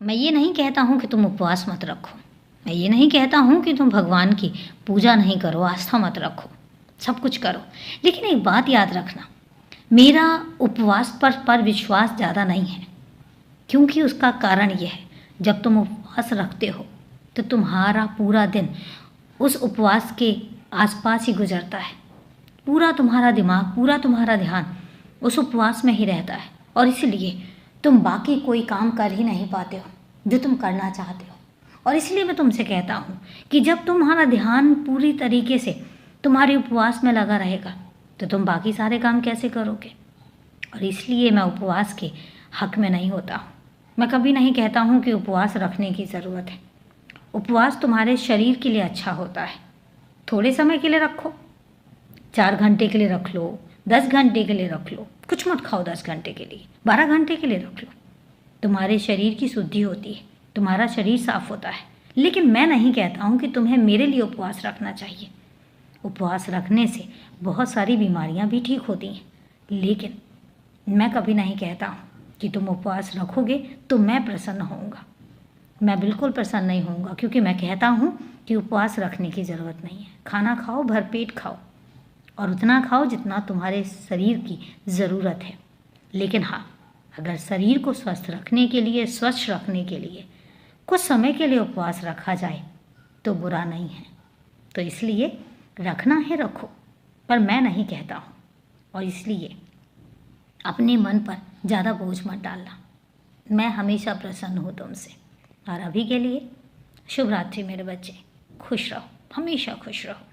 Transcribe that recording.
मैं ये नहीं कहता हूँ कि तुम उपवास मत रखो, मैं ये नहीं कहता हूँ कि तुम भगवान की पूजा नहीं करो, आस्था मत रखो, सब कुछ करो। लेकिन एक बात याद रखना, मेरा उपवास पर विश्वास ज़्यादा नहीं है, क्योंकि उसका कारण यह है, जब तुम उपवास रखते हो तो तुम्हारा पूरा दिन उस उपवास के आसपास ही गुजरता है। पूरा तुम्हारा दिमाग, पूरा तुम्हारा ध्यान उस उपवास में ही रहता है, और इसलिए तुम बाकी कोई काम कर ही नहीं पाते हो जो तुम करना चाहते हो। और इसलिए मैं तुमसे कहता हूँ कि जब तुम्हारा ध्यान पूरी तरीके से तुम्हारे उपवास में लगा रहेगा तो तुम बाकी सारे काम कैसे करोगे। और इसलिए मैं उपवास के हक में नहीं होता हूँ। मैं कभी नहीं कहता हूँ कि उपवास रखने की ज़रूरत है। उपवास तुम्हारे शरीर के लिए अच्छा होता है। थोड़े समय के लिए रखो, 4 घंटे के लिए रख लो, 10 घंटे के लिए रख लो, कुछ मत खाओ 10 घंटे के लिए, 12 घंटे के लिए रख लो। तुम्हारे शरीर की शुद्धि होती है, तुम्हारा शरीर साफ होता है। लेकिन मैं नहीं कहता हूँ कि तुम्हें मेरे लिए उपवास रखना चाहिए। उपवास रखने से बहुत सारी बीमारियाँ भी ठीक होती हैं, लेकिन मैं कभी नहीं कहता हूँ कि तुम उपवास रखोगे तो मैं प्रसन्न होऊंगा। मैं बिल्कुल प्रसन्न नहीं होऊंगा, क्योंकि मैं कहता हूँ कि उपवास रखने की ज़रूरत नहीं है। खाना खाओ, भरपेट खाओ, और उतना खाओ जितना तुम्हारे शरीर की ज़रूरत है। लेकिन हाँ, अगर शरीर को स्वस्थ रखने के लिए, स्वच्छ रखने के लिए कुछ समय के लिए उपवास रखा जाए तो बुरा नहीं है। तो इसलिए रखना है रखो, पर मैं नहीं कहता हूँ। और इसलिए अपने मन पर ज़्यादा बोझ मत डालना। मैं हमेशा प्रसन्न हूँ तुमसे। और अभी के लिए शुभ रात्रि मेरे बच्चे। खुश रहो, हमेशा खुश रहो।